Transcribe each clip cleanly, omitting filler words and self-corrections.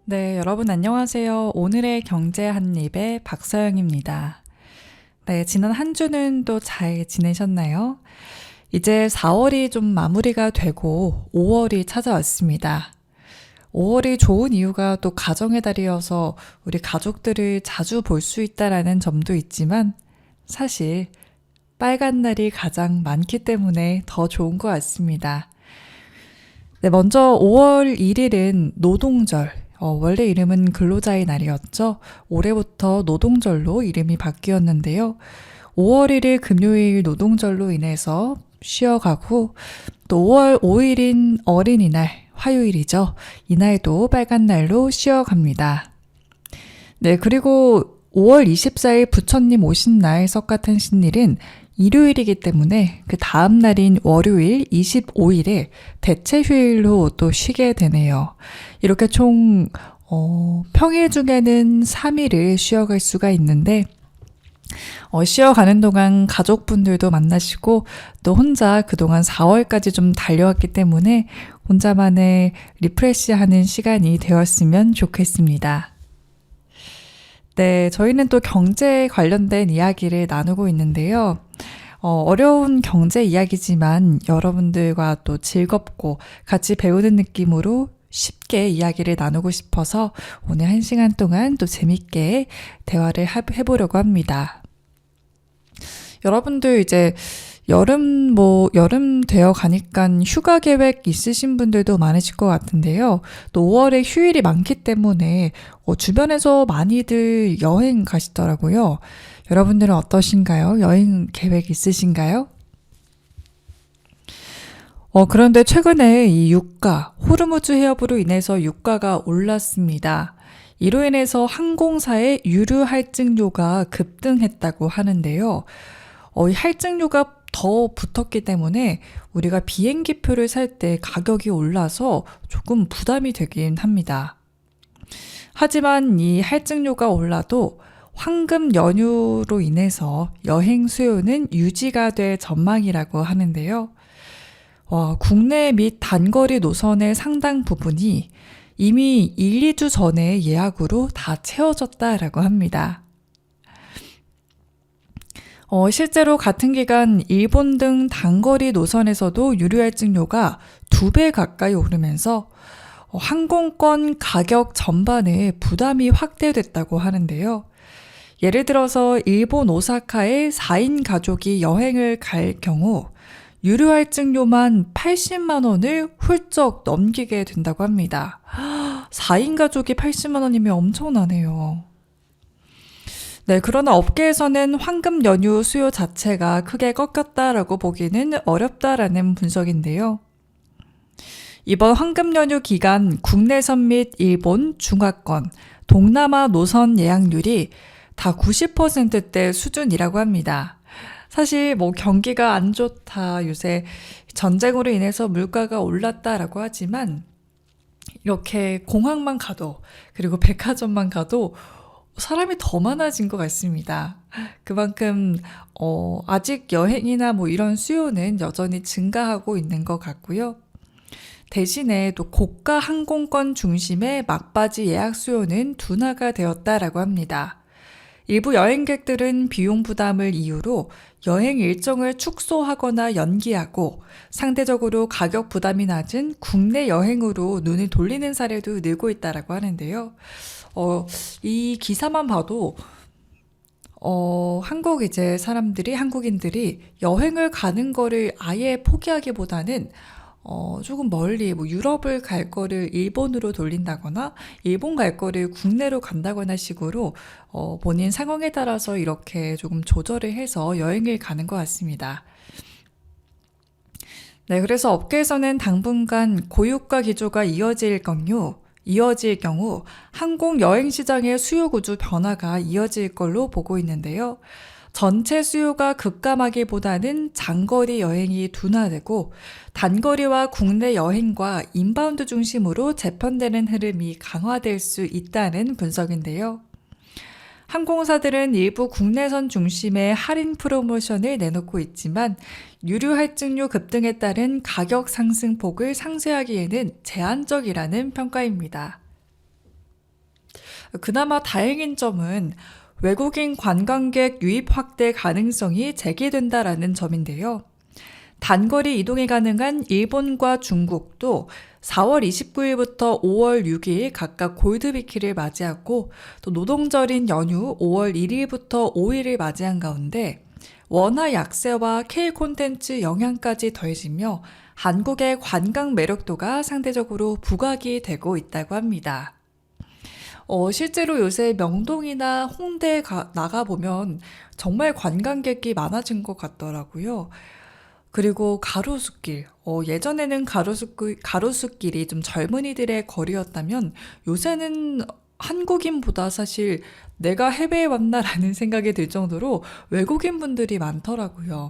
네, 여러분 안녕하세요. 오늘의 경제 한 입의 박서영입니다. 네, 지난 한 주는 또 잘 지내셨나요? 이제 4월이 좀 마무리가 되고 5월이 찾아왔습니다. 5월이 좋은 이유가 또 가정의 달이어서 우리 가족들을 자주 볼 수 있다라는 점도 있지만 사실 빨간 날이 가장 많기 때문에 더 좋은 것 같습니다. 네, 먼저 5월 1일은 노동절. 원래 이름은 근로자의 날이었죠. 올해부터 노동절로 이름이 바뀌었는데요. 5월 1일 금요일 노동절로 인해서 쉬어가고 또 5월 5일인 어린이날 화요일이죠. 이날도 빨간 날로 쉬어갑니다. 네, 그리고 5월 24일 부처님 오신 날 석가탄신일은 일요일이기 때문에 그 다음 날인 월요일 25일에 대체 휴일로 또 쉬게 되네요. 이렇게 총 평일 중에는 3일을 쉬어갈 수가 있는데 쉬어가는 동안 가족분들도 만나시고 또 혼자 그동안 4월까지 좀 달려왔기 때문에 혼자만의 리프레시하는 시간이 되었으면 좋겠습니다. 네, 저희는 또 경제 관련된 이야기를 나누고 있는데요. 어려운 경제 이야기지만 여러분들과 또 즐겁고 같이 배우는 느낌으로 쉽게 이야기를 나누고 싶어서 오늘 1시간 동안 또 재밌게 대화를 해보려고 합니다. 여러분들 이제 여름 되어 가니까 휴가 계획 있으신 분들도 많으실 것 같은데요. 또 5월에 휴일이 많기 때문에 주변에서 많이들 여행 가시더라고요. 여러분들은 어떠신가요? 여행 계획 있으신가요? 그런데 최근에 이 유가, 호르무즈 해협으로 인해서 유가가 올랐습니다. 이로 인해서 항공사의 유류 할증료가 급등했다고 하는데요. 이 할증료가 더 붙었기 때문에 우리가 비행기표를 살 때 가격이 올라서 조금 부담이 되긴 합니다. 하지만 이 할증료가 올라도 황금 연휴로 인해서 여행 수요는 유지가 될 전망이라고 하는데요. 국내 및 단거리 노선의 상당 부분이 이미 1, 2주 전에 예약으로 다 채워졌다라고 합니다. 실제로 같은 기간 일본 등 단거리 노선에서도 유류 할증료가 2배 가까이 오르면서 항공권 가격 전반에 부담이 확대됐다고 하는데요. 예를 들어서 일본 오사카에 4인 가족이 여행을 갈 경우 유류 할증료만 80만 원을 훌쩍 넘기게 된다고 합니다. 4인 가족이 80만 원이면 엄청나네요. 네, 그러나 업계에서는 황금 연휴 수요 자체가 크게 꺾였다라고 보기는 어렵다라는 분석인데요. 이번 황금 연휴 기간 국내선 및 일본, 중화권, 동남아 노선 예약률이 다 90%대 수준이라고 합니다. 사실 경기가 안 좋다, 요새 전쟁으로 인해서 물가가 올랐다라고 하지만 이렇게 공항만 가도 그리고 백화점만 가도 사람이 더 많아진 것 같습니다. 그만큼 아직 여행이나 이런 수요는 여전히 증가하고 있는 것 같고요. 대신에 또 고가 항공권 중심의 막바지 예약 수요는 둔화가 되었다라고 합니다. 일부 여행객들은 비용 부담을 이유로 여행 일정을 축소하거나 연기하고 상대적으로 가격 부담이 낮은 국내 여행으로 눈을 돌리는 사례도 늘고 있다라고 하는데요. 이 기사만 봐도 한국인들이 여행을 가는 거를 아예 포기하기보다는 조금 멀리 유럽을 갈 거를 일본으로 돌린다거나 일본 갈 거를 국내로 간다거나 식으로 본인 상황에 따라서 이렇게 조금 조절을 해서 여행을 가는 것 같습니다. 네, 그래서 업계에서는 당분간 고유가 기조가 이어질 경우 항공 여행 시장의 수요 구조 변화가 이어질 걸로 보고 있는데요. 전체 수요가 급감하기보다는 장거리 여행이 둔화되고 단거리와 국내 여행과 인바운드 중심으로 재편되는 흐름이 강화될 수 있다는 분석인데요. 항공사들은 일부 국내선 중심의 할인 프로모션을 내놓고 있지만 유류 할증료 급등에 따른 가격 상승폭을 상쇄하기에는 제한적이라는 평가입니다. 그나마 다행인 점은 외국인 관광객 유입 확대 가능성이 제기된다라는 점인데요. 단거리 이동이 가능한 일본과 중국도 4월 29일부터 5월 6일 각각 골드위키를 맞이하고 또 노동절인 연휴 5월 1일부터 5일을 맞이한 가운데 원화 약세와 K 콘텐츠 영향까지 더해지며 한국의 관광 매력도가 상대적으로 부각이 되고 있다고 합니다. 실제로 요새 명동이나 홍대에 나가보면 정말 관광객이 많아진 것 같더라고요. 그리고 가로수길, 예전에는 가로수길이 좀 젊은이들의 거리였다면 요새는 한국인보다 사실 내가 해외에 왔나라는 생각이 들 정도로 외국인 분들이 많더라고요.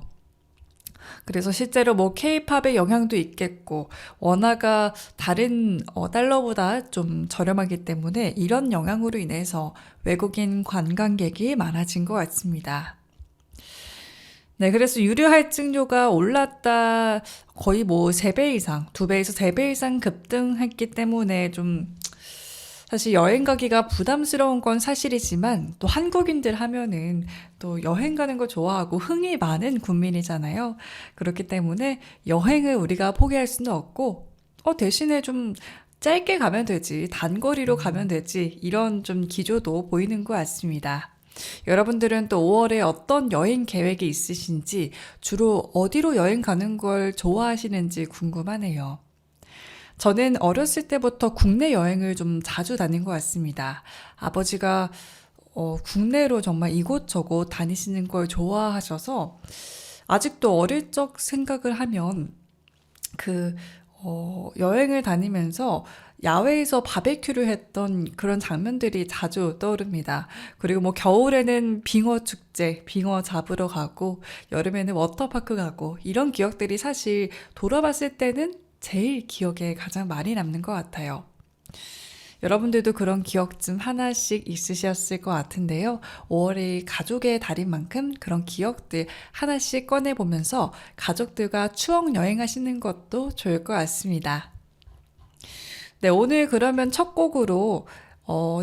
그래서 실제로 뭐 K-팝의 영향도 있겠고 원화가 다른 달러보다 좀 저렴하기 때문에 이런 영향으로 인해서 외국인 관광객이 많아진 것 같습니다. 네, 그래서 유류 할증료가 올랐다 거의 뭐 3배 이상, 2배에서 3배 이상 급등했기 때문에 좀 사실 여행 가기가 부담스러운 건 사실이지만 또 한국인들 하면은 또 여행 가는 거 좋아하고 흥이 많은 국민이잖아요. 그렇기 때문에 여행을 우리가 포기할 수는 없고 대신에 좀 짧게 가면 되지, 단거리로 가면 되지 이런 좀 기조도 보이는 것 같습니다. 여러분들은 또 5월에 어떤 여행 계획이 있으신지 주로 어디로 여행 가는 걸 좋아하시는지 궁금하네요. 저는 어렸을 때부터 국내 여행을 좀 자주 다닌 것 같습니다. 아버지가 국내로 정말 이곳저곳 다니시는 걸 좋아하셔서 아직도 어릴 적 생각을 하면 여행을 다니면서 야외에서 바베큐를 했던 그런 장면들이 자주 떠오릅니다. 그리고 뭐 겨울에는 빙어 축제, 빙어 잡으러 가고 여름에는 워터파크 가고 이런 기억들이 사실 돌아봤을 때는 제일 기억에 가장 많이 남는 것 같아요. 여러분들도 그런 기억 좀 하나씩 있으셨을 것 같은데요. 5월이 가족의 달인 만큼 그런 기억들 하나씩 꺼내보면서 가족들과 추억 여행하시는 것도 좋을 것 같습니다. 네, 오늘 그러면 첫 곡으로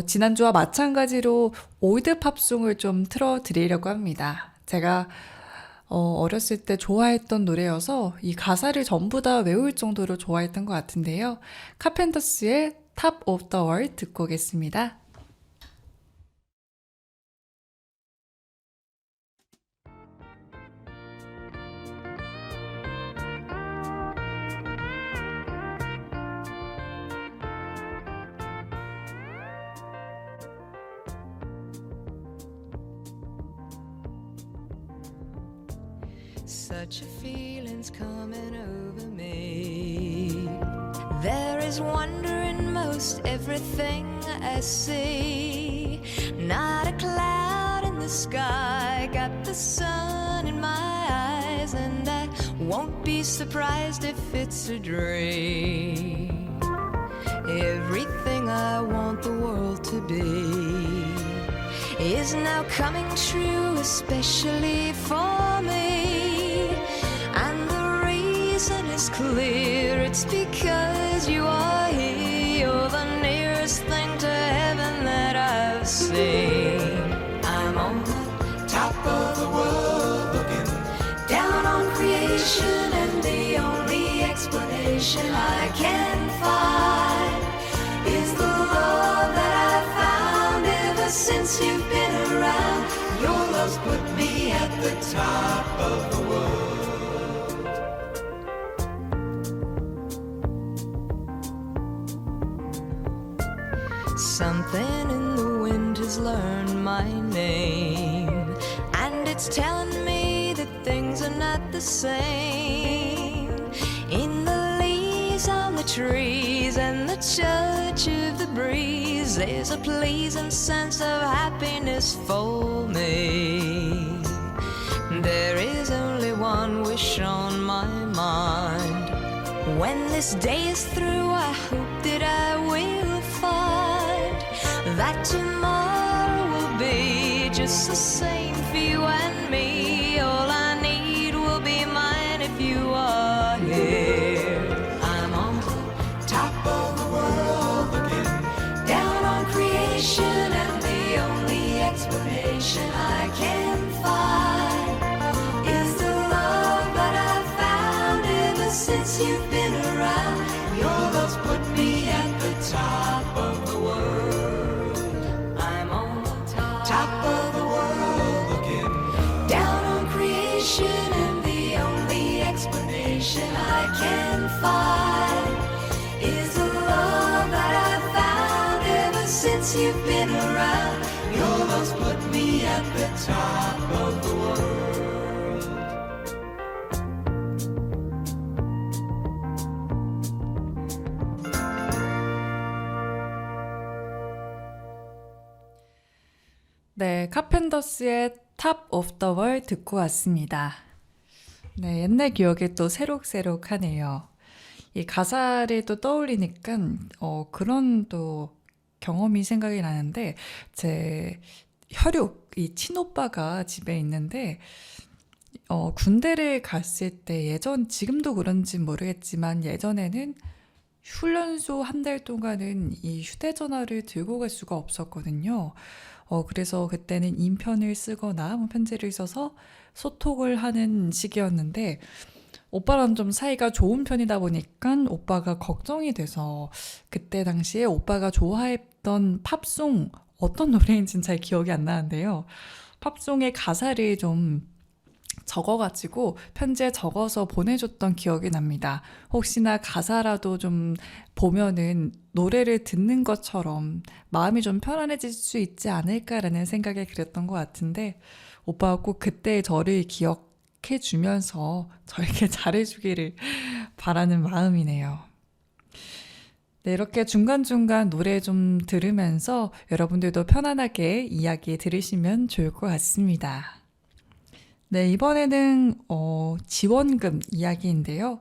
지난주와 마찬가지로 올드 팝송을 좀 틀어드리려고 합니다. 제가 어렸을 때 좋아했던 노래여서 이 가사를 전부 다 외울 정도로 좋아했던 것 같은데요. 카펜터스의 Top of the World 듣고 오겠습니다. Such a feeling's coming over me. There is wonder in most everything I see. Not a cloud in the sky, got the sun in my eyes, and I won't be surprised if it's a dream. Everything I want the world to be is now coming true, especially for me. And the reason is clear, it's because you are here. You're the nearest thing to heaven that I've seen. I'm on the top of the world, looking down on creation, and the only explanation I can find is the love that I've found ever since you've been around. Your love's put me at the top of the world. Something in the wind has learned my name, and it's telling me that things are not the same. In the leaves on the trees and the touch of the breeze, there's a pleasing sense of happiness for me. There is only one wish on my mind. When this day is through, I hope that I will find that tomorrow will be just the same for you and me. All I need will be mine if you are here. I'm on the top of the world, looking down on creation. 네, 카펜터스의 Top of the World 듣고 왔습니다. 네, 옛날 기억이 또 새록새록하네요. 이 가사를 또 떠올리니까 그런 또 경험이 생각이 나는데 제 혈육, 이 친오빠가 집에 있는데 군대를 갔을 때 지금도 그런지 모르겠지만 예전에는 훈련소 한 달 동안은 이 휴대전화를 들고 갈 수가 없었거든요. 그래서 그때는 인편을 쓰거나 뭐 편지를 써서 소통을 하는 시기였는데 오빠랑 좀 사이가 좋은 편이다 보니까 오빠가 걱정이 돼서 그때 당시에 오빠가 좋아했던 팝송 어떤 노래인지는 잘 기억이 안 나는데요. 팝송의 가사를 좀 적어가지고 편지에 적어서 보내줬던 기억이 납니다. 혹시나 가사라도 좀 보면은 노래를 듣는 것처럼 마음이 좀 편안해질 수 있지 않을까라는 생각에 그랬던 것 같은데 오빠가 꼭 그때 저를 기억해 주면서 저에게 잘해주기를 바라는 마음이네요. 네, 이렇게 중간중간 노래 좀 들으면서 여러분들도 편안하게 이야기 들으시면 좋을 것 같습니다. 네, 이번에는 지원금 이야기인데요.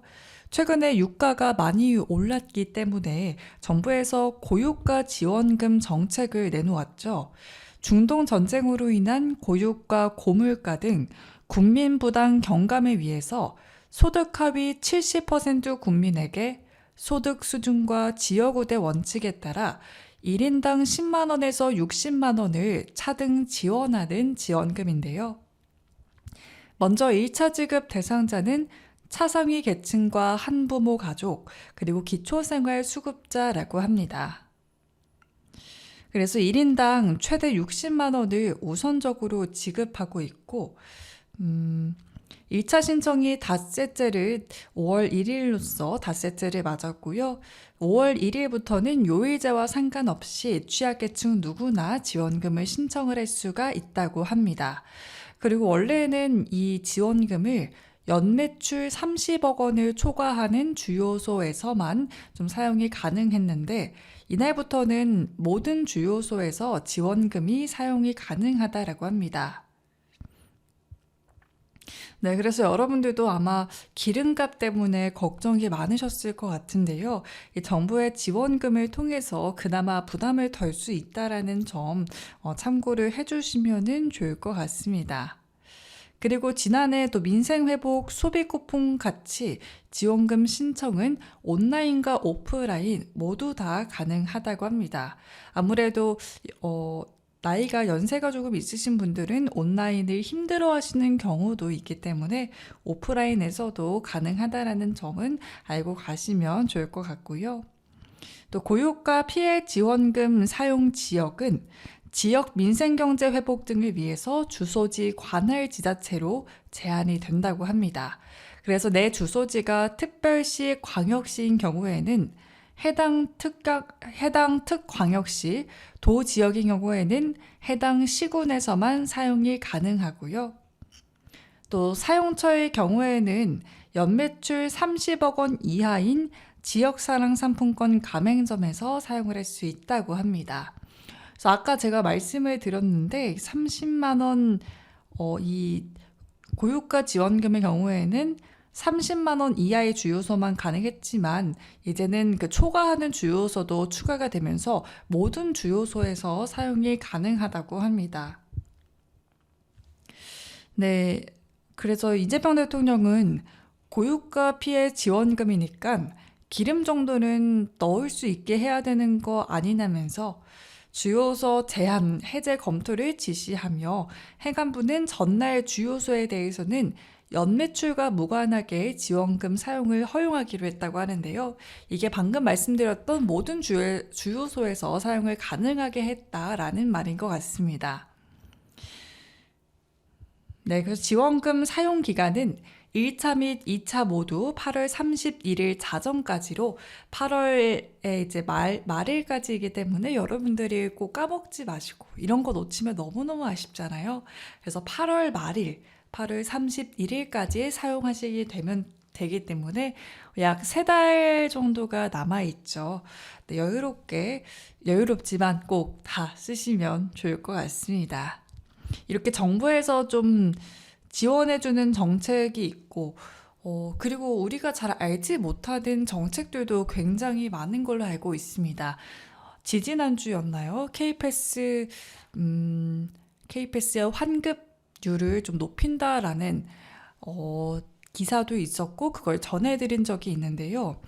최근에 유가가 많이 올랐기 때문에 정부에서 고유가 지원금 정책을 내놓았죠. 중동 전쟁으로 인한 고유가, 고물가 등 국민 부담 경감을 위해서 소득 하위 70% 국민에게 소득 수준과 지역우대 원칙에 따라 1인당 10만 원에서 60만 원을 차등 지원하는 지원금인데요. 먼저 1차 지급 대상자는 차상위 계층과 한부모 가족, 그리고 기초생활수급자라고 합니다. 그래서 1인당 최대 60만 원을 우선적으로 지급하고 있고 1차 신청이 닷새째를 5월 1일로서 닷새째를 맞았고요. 5월 1일부터는 요일제와 상관없이 취약계층 누구나 지원금을 신청을 할 수가 있다고 합니다. 그리고 원래는 이 지원금을 연매출 30억 원을 초과하는 주요소에서만 좀 사용이 가능했는데 이날부터는 모든 주요소에서 지원금이 사용이 가능하다라고 합니다. 네, 그래서 여러분들도 아마 기름값 때문에 걱정이 많으셨을 것 같은데요. 이 정부의 지원금을 통해서 그나마 부담을 덜 수 있다라는 점 참고를 해주시면 좋을 것 같습니다. 그리고 지난해 또 민생회복 소비쿠폰 같이 지원금 신청은 온라인과 오프라인 모두 다 가능하다고 합니다. 아무래도 나이가 연세가 조금 있으신 분들은 온라인을 힘들어 하시는 경우도 있기 때문에 오프라인에서도 가능하다라는 점은 알고 가시면 좋을 것 같고요. 또 고유가 피해 지원금 사용 지역은 지역 민생경제 회복 등을 위해서 주소지 관할 지자체로 제한이 된다고 합니다. 그래서 내 주소지가 특별시, 광역시인 경우에는 해당 특광역시, 도 지역인 경우에는 해당 시군에서만 사용이 가능하고요. 또 사용처의 경우에는 연매출 30억 원 이하인 지역사랑상품권 가맹점에서 사용을 할 수 있다고 합니다. 그래서 아까 제가 말씀을 드렸는데 30만 원 이 고유가 지원금의 경우에는 30만 원 이하의 주유소만 가능했지만 이제는 그 초과하는 주유소도 추가가 되면서 모든 주유소에서 사용이 가능하다고 합니다. 네, 그래서 이재명 대통령은 고유가 피해 지원금이니까 기름 정도는 넣을 수 있게 해야 되는 거 아니냐면서 주요소 제한 해제 검토를 지시하며 행안부는 전날 주요소에 대해서는 연매출과 무관하게 지원금 사용을 허용하기로 했다고 하는데요. 이게 방금 말씀드렸던 모든 주요소에서 사용을 가능하게 했다라는 말인 것 같습니다. 네, 그래서 지원금 사용 기간은 1차 및 2차 모두 8월 31일 자정까지로 8월에 이제 말일까지이기 때문에 여러분들이 꼭 까먹지 마시고 이런 거 놓치면 너무너무 아쉽잖아요. 그래서 8월 말일, 8월 31일까지 사용하시게 되기 때문에 약 3달 정도가 남아있죠. 네, 여유롭지만 꼭 다 쓰시면 좋을 것 같습니다. 이렇게 정부에서 좀 지원해주는 정책이 있고, 그리고 우리가 잘 알지 못하는 정책들도 굉장히 많은 걸로 알고 있습니다. 지지난주였나요? K패스의 환급률을 좀 높인다라는 기사도 있었고, 그걸 전해드린 적이 있는데요.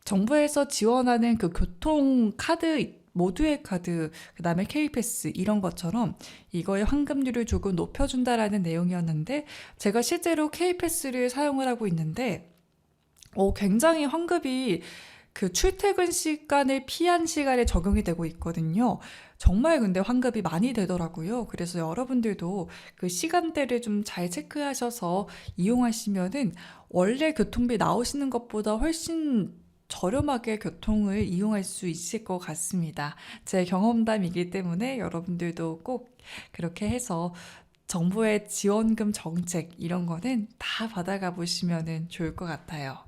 정부에서 지원하는 그 교통카드, 모두의 카드, 그 다음에 K패스 이런 것처럼 이거의 환급률을 조금 높여준다라는 내용이었는데, 제가 실제로 K패스를 사용을 하고 있는데 굉장히 환급이 그 출퇴근 시간을 피한 시간에 적용이 되고 있거든요. 정말 근데 환급이 많이 되더라고요. 그래서 여러분들도 그 시간대를 좀 잘 체크하셔서 이용하시면은 원래 교통비 나오시는 것보다 훨씬 저렴하게 교통을 이용할 수 있을 것 같습니다. 제 경험담이기 때문에 여러분들도 꼭 그렇게 해서 정부의 지원금 정책 이런 거는 다 받아가 보시면 좋을 것 같아요.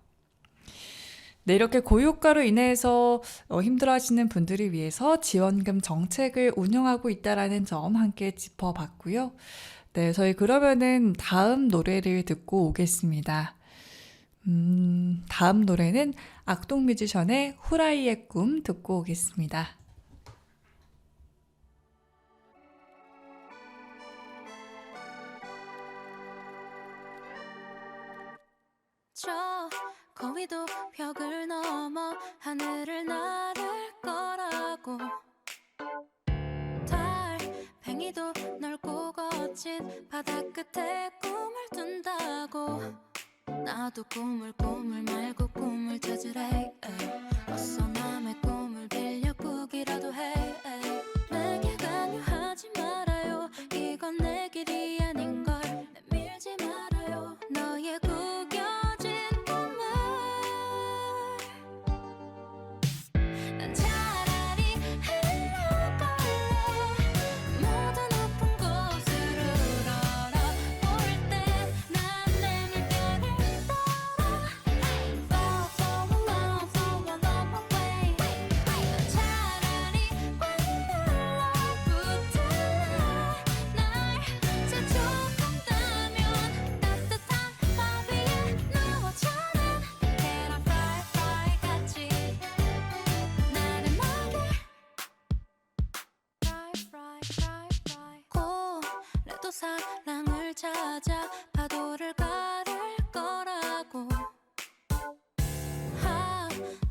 네, 이렇게 고유가로 인해서 힘들어하시는 분들을 위해서 지원금 정책을 운영하고 있다라는 점 함께 짚어봤고요. 네, 저희 그러면은 다음 노래를 듣고 오겠습니다. 다음 노래는 악동뮤지션의 후라이의 꿈 듣고 오겠습니다. 저 거위도 벽을 넘어 하늘을 나를 거라고 달팽이도 넓고 거친 바다 끝에 꿈을 둔다고 나도 꿈을 말고 꿈을 찾으래 어서 남의 꿈을 빌려 꾸기라도 해 내게 강요하지 말아요 이건 내 길이 아닌걸 내밀지 말아요 너의 구겨진 꿈을 난 차라리 흘러갈래 모두 높은 곳으로 날아올 때 난 내 물결을 따라 Fall so long so long away 난 차라리 꽉 눌러붙을래 날 재촉한다면 따뜻한 밥 위에 누워자는 Can I fly fly 같이 나른하게 Fly fly fly fly 고래도 사랑을 찾아 파도를 가를 거라고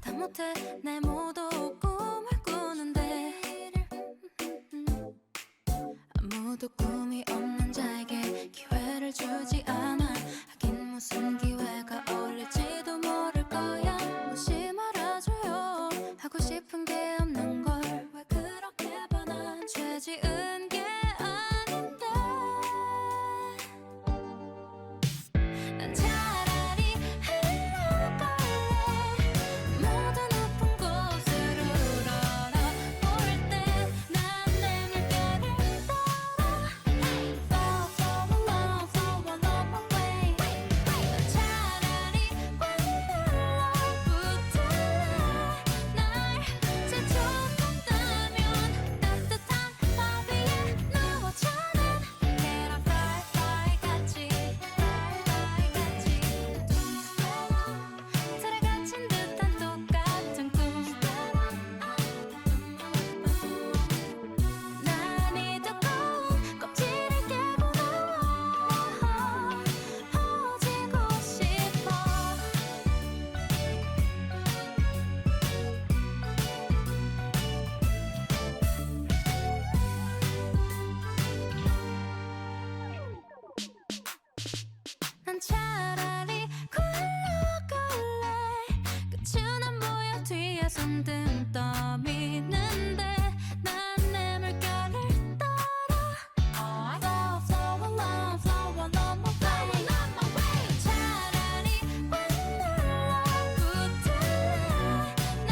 다 못해 내 모두 꿈을 꾸는데 아무도 꿈이 없는 자에게 기회를 주지 않아 하긴 무슨 기회가 어울릴지도 모를 거야 무시 말아줘요 하고 싶은 게 없는 걸 왜 그렇게 반한 죄 지은 게 아닌데 난 차라리 흘러갈래 모두 높은 곳으로 날아올 때 난 내 물결을 따라 Fall so long so long away 난 차라리 꽉 눌러붙을래 날 재촉한다면 따뜻한 밥 위에 누워자는 Can I fly fly 같이 fly fly 같이 틀에 갇힌 듯한 똑같은 꿈 난 이 두꺼운 껍질을 깨고 나와 허지고 싶어 난 차라리 굴러갈래 끝은 안 보여 뒤에 손등 떠미는데 난 내 물결을 따라 Flow flow along flow along my way 차라리 꽉 눌러붙을래 날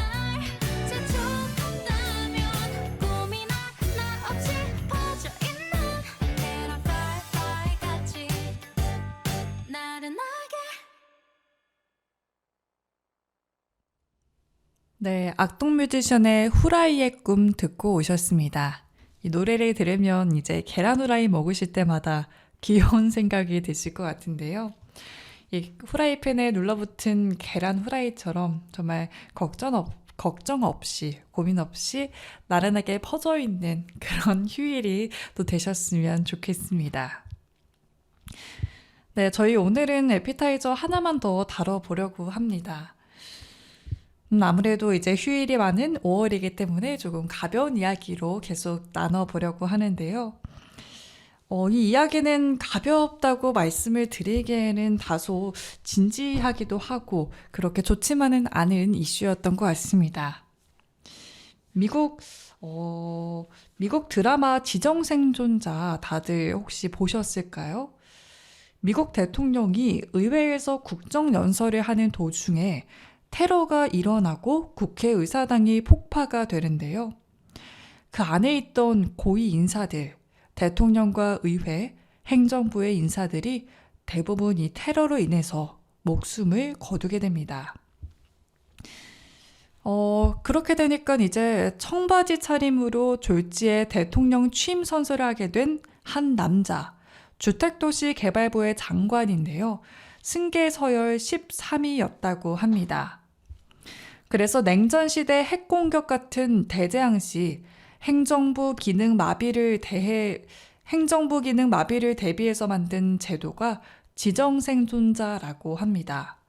재촉한다면 꿈이나 나 없이 퍼져있는 Can I fly fly 같이 나른하게 네, 악동뮤지션의 후라이의 꿈 듣고 오셨습니다. 이 노래를 들으면 이제 계란 후라이 먹으실 때마다 귀여운 생각이 드실 것 같은데요. 이 후라이팬에 눌러붙은 계란 후라이처럼 정말 걱정 없이, 고민 없이 나른하게 퍼져 있는 그런 휴일이 또 되셨으면 좋겠습니다. 네, 저희 오늘은 에피타이저 하나만 더 다뤄보려고 합니다. 아무래도 이제 휴일이 많은 5월이기 때문에 조금 가벼운 이야기로 계속 나눠보려고 하는데요. 이 이야기는 가볍다고 말씀을 드리기에는 다소 진지하기도 하고 그렇게 좋지만은 않은 이슈였던 것 같습니다. 미국 드라마 지정생존자 다들 혹시 보셨을까요? 미국 대통령이 의회에서 국정연설을 하는 도중에 테러가 일어나고 국회의사당이 폭파가 되는데요. 그 안에 있던 고위 인사들, 대통령과 의회, 행정부의 인사들이 대부분 이 테러로 인해서 목숨을 거두게 됩니다. 그렇게 되니까 이제 청바지 차림으로 졸지에 대통령 취임 선서를 하게 된 한 남자, 주택도시개발부의 장관인데요. 승계서열 13위였다고 합니다. 그래서 냉전시대 핵공격 같은 대재앙 시 행정부 기능 마비를 대비해서 만든 제도가 지정생존자라고 합니다.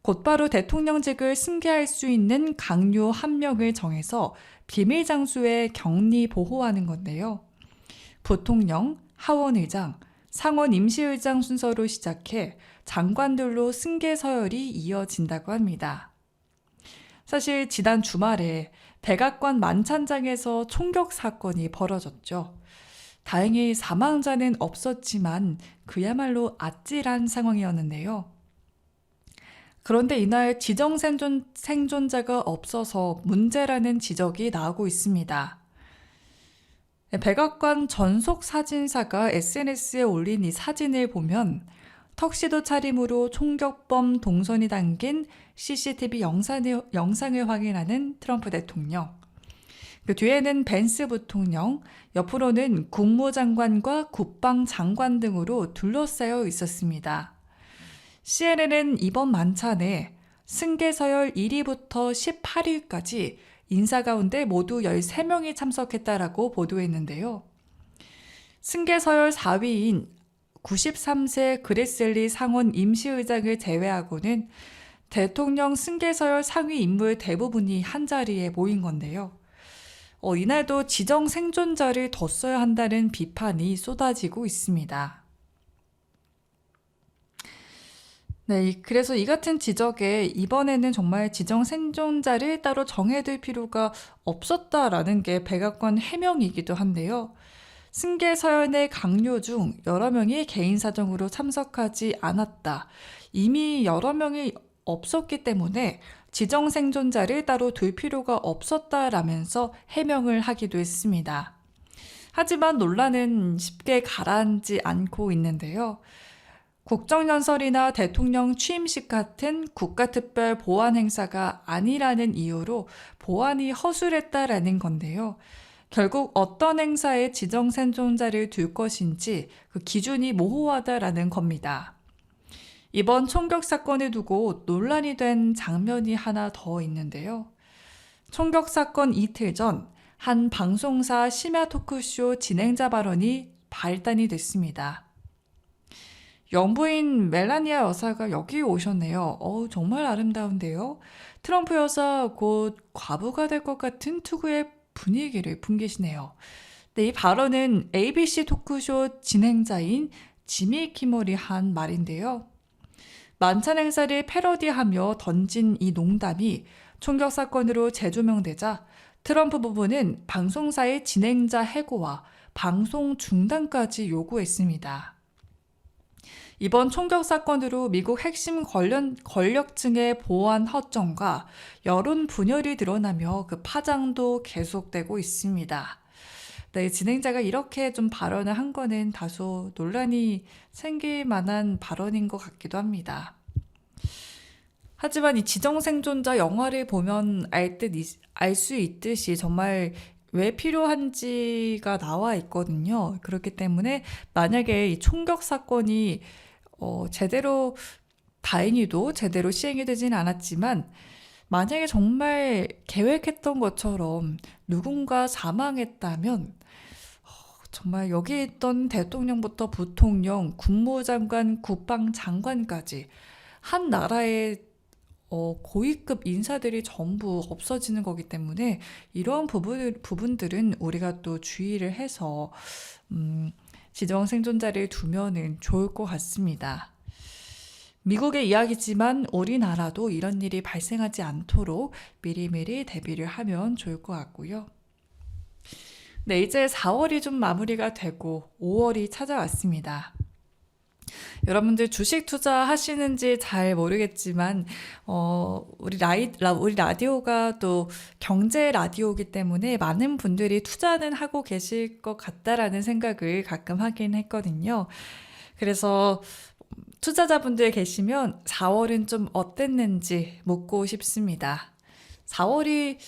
곧바로 대통령직을 승계할 수 있는 강요 1명을 정해서 비밀 장소에 격리 보호하는 건데요. 부통령, 하원의장, 상원 임시의장 순서로 시작해 장관들로 승계 서열이 이어진다고 합니다. 사실 지난 주말에 백악관 만찬장에서 총격 사건이 벌어졌죠. 다행히 사망자는 없었지만 그야말로 아찔한 상황이었는데요. 그런데 이날 생존자가 없어서 문제라는 지적이 나오고 있습니다. 백악관 전속 사진사가 SNS에 올린 이 사진을 보면 턱시도 차림으로 총격범 동선이 담긴 CCTV 영상을 확인하는 트럼프 대통령. 그 뒤에는 벤스 부통령, 옆으로는 국무장관과 국방장관 등으로 둘러싸여 있었습니다. CNN은 이번 만찬에 승계서열 1위부터 18위까지 인사 가운데 모두 13명이 참석했다라고 보도했는데요. 승계서열 4위인 93세 그레슬리 상원 임시의장을 제외하고는 대통령 승계서열 상위 인물 대부분이 한자리에 모인 건데요. 이날도 지정 생존자를 더 써야 한다는 비판이 쏟아지고 있습니다. 네, 그래서 이 같은 지적에 이번에는 정말 지정 생존자를 따로 정해둘 필요가 없었다라는 게 백악관 해명이기도 한데요. 승계 서연의 강요 중 여러 명이 개인 사정으로 참석하지 않았다. 이미 여러 명이 없었기 때문에 지정 생존자를 따로 둘 필요가 없었다라면서 해명을 하기도 했습니다. 하지만 논란은 쉽게 가라앉지 않고 있는데요. 국정연설이나 대통령 취임식 같은 국가특별 보안 행사가 아니라는 이유로 보안이 허술했다라는 건데요. 결국 어떤 행사에 지정 생존자를 둘 것인지 그 기준이 모호하다라는 겁니다. 이번 총격 사건을 두고 논란이 된 장면이 하나 더 있는데요. 총격 사건 이틀 전 한 방송사 심야 토크쇼 진행자 발언이 발단이 됐습니다. 영부인 멜라니아 여사가 여기 오셨네요. 정말 아름다운데요. 트럼프 여사 곧 과부가 될 것 같은 투구의 분위기를 풍기시네요. 네, 이 발언은 ABC 토크쇼 진행자인 지미 키멀이 한 말인데요. 만찬 행사를 패러디하며 던진 이 농담이 총격 사건으로 재조명되자 트럼프 부부는 방송사의 진행자 해고와 방송 중단까지 요구했습니다. 이번 총격 사건으로 미국 핵심 권력층의 보안 허점과 여론 분열이 드러나며 그 파장도 계속되고 있습니다. 네, 진행자가 이렇게 좀 발언을 한 거는 다소 논란이 생길 만한 발언인 것 같기도 합니다. 하지만 이 지정생존자 영화를 보면 알 수 있듯이 정말 왜 필요한지가 나와 있거든요. 그렇기 때문에 만약에 이 총격 사건이 제대로 다행히도 제대로 시행이 되진 않았지만 만약에 정말 계획했던 것처럼 누군가 사망했다면 정말 여기 있던 대통령부터 부통령, 국무장관, 국방장관까지 한 나라의 고위급 인사들이 전부 없어지는 거기 때문에 이러한 부분들은 우리가 또 주의를 해서 지정 생존자를 두면은 좋을 것 같습니다. 미국의 이야기지만 우리나라도 이런 일이 발생하지 않도록 미리미리 대비를 하면 좋을 것 같고요. 네, 이제 4월이 좀 마무리가 되고 5월이 찾아왔습니다. 여러분들 주식 투자하시는지 잘 모르겠지만 우리 라디오가 또 경제 라디오이기 때문에 많은 분들이 투자는 하고 계실 것 같다라는 생각을 가끔 하긴 했거든요. 그래서 투자자분들 계시면 4월은 좀 어땠는지 묻고 싶습니다. 4월이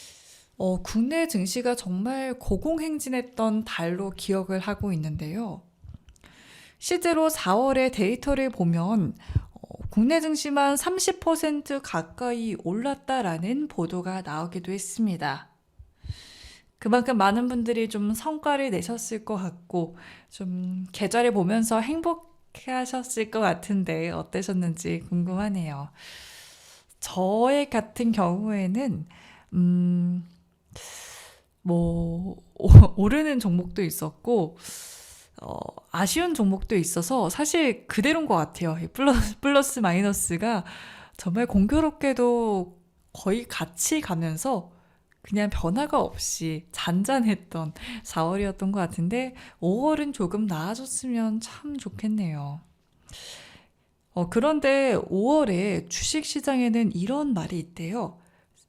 국내 증시가 정말 고공행진했던 달로 기억을 하고 있는데요. 실제로 4월의 데이터를 보면 국내 증시만 30% 가까이 올랐다라는 보도가 나오기도 했습니다. 그만큼 많은 분들이 좀 성과를 내셨을 것 같고 좀 계좌를 보면서 행복해하셨을 것 같은데 어떠셨는지 궁금하네요. 저의 같은 경우에는 오르는 종목도 있었고 아쉬운 종목도 있어서 사실 그대로인 것 같아요. 이 플러스 마이너스가 정말 공교롭게도 거의 같이 가면서 그냥 변화가 없이 잔잔했던 4월이었던 것 같은데 5월은 조금 나아졌으면 참 좋겠네요. 그런데 5월에 주식시장에는 이런 말이 있대요.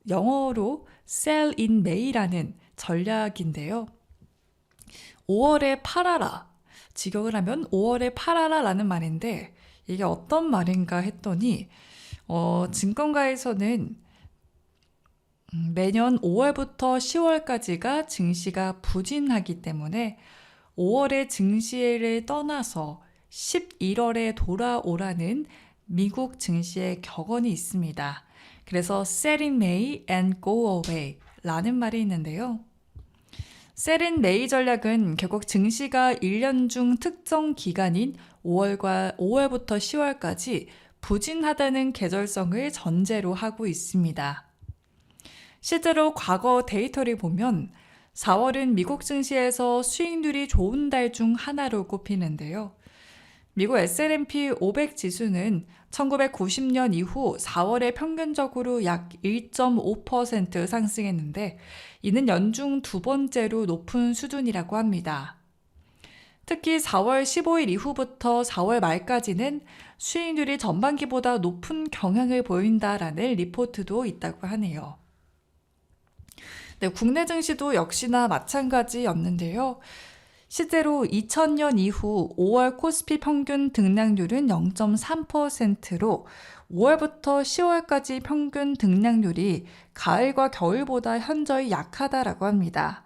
영어로 sell in May라는 전략인데요. 5월에 팔아라. 직역을 하면 5월에 팔아라 라는 말인데 이게 어떤 말인가 했더니 증권가에서는 매년 5월부터 10월까지가 증시가 부진하기 때문에 5월에 증시를 떠나서 11월에 돌아오라는 미국 증시의 격언이 있습니다. 그래서 sell in May and go away 라는 말이 있는데요. sell in May 전략은 결국 증시가 1년 중 특정 기간인 5월부터 10월까지 부진하다는 계절성을 전제로 하고 있습니다. 실제로 과거 데이터를 보면 4월은 미국 증시에서 수익률이 좋은 달 중 하나로 꼽히는데요. 미국 S&P 500 지수는 1990년 이후 4월에 평균적으로 약 1.5% 상승했는데 이는 연중 두 번째로 높은 수준이라고 합니다. 특히 4월 15일 이후부터 4월 말까지는 수익률이 전반기보다 높은 경향을 보인다라는 리포트도 있다고 하네요. 네, 국내 증시도 역시나 마찬가지였는데요. 실제로 2000년 이후 5월 코스피 평균 등락률은 0.3%로 5월부터 10월까지 평균 등락률이 가을과 겨울보다 현저히 약하다라고 합니다.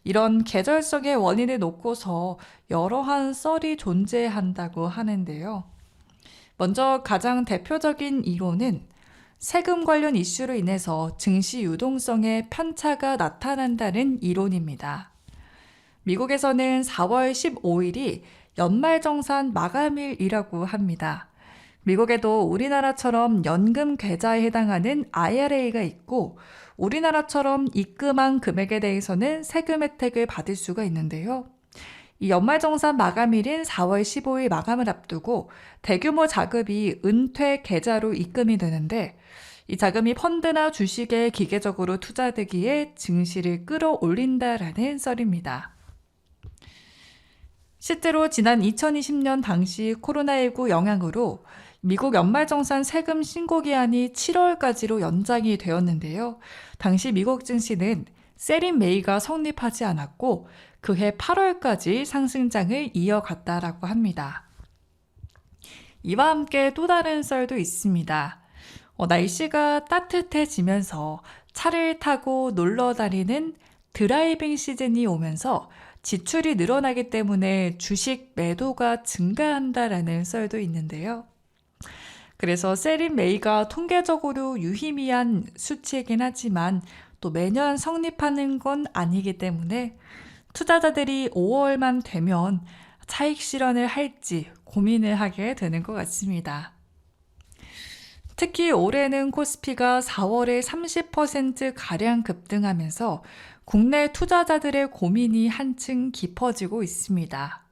이런 계절성의 원인을 놓고서 여러한 썰이 존재한다고 하는데요. 먼저 가장 대표적인 이론은 세금 관련 이슈로 인해서 증시 유동성에 편차가 나타난다는 이론입니다. 미국에서는 4월 15일이 연말정산 마감일이라고 합니다. 미국에도 우리나라처럼 연금 계좌에 해당하는 IRA가 있고 우리나라처럼 입금한 금액에 대해서는 세금 혜택을 받을 수가 있는데요. 이 연말정산 마감일인 4월 15일 마감을 앞두고 대규모 자금이 은퇴 계좌로 입금이 되는데 이 자금이 펀드나 주식에 기계적으로 투자되기에 증시를 끌어올린다라는 썰입니다. 실제로 지난 2020년 당시 코로나19 영향으로 미국 연말정산 세금 신고기한이 7월까지로 연장이 되었는데요. 당시 미국 증시는 sell in May가 성립하지 않았고 그해 8월까지 상승장을 이어갔다라고 합니다. 이와 함께 또 다른 썰도 있습니다. 날씨가 따뜻해지면서 차를 타고 놀러 다니는 드라이빙 시즌이 오면서 지출이 늘어나기 때문에 주식 매도가 증가한다라는 썰도 있는데요. 그래서 세린 메이가 통계적으로 유의미한 수치이긴 하지만 또 매년 성립하는 건 아니기 때문에 투자자들이 5월만 되면 차익 실현을 할지 고민을 하게 되는 것 같습니다. 특히 올해는 코스피가 4월에 30%가량 급등하면서 국내 투자자들의 고민이 한층 깊어지고 있습니다.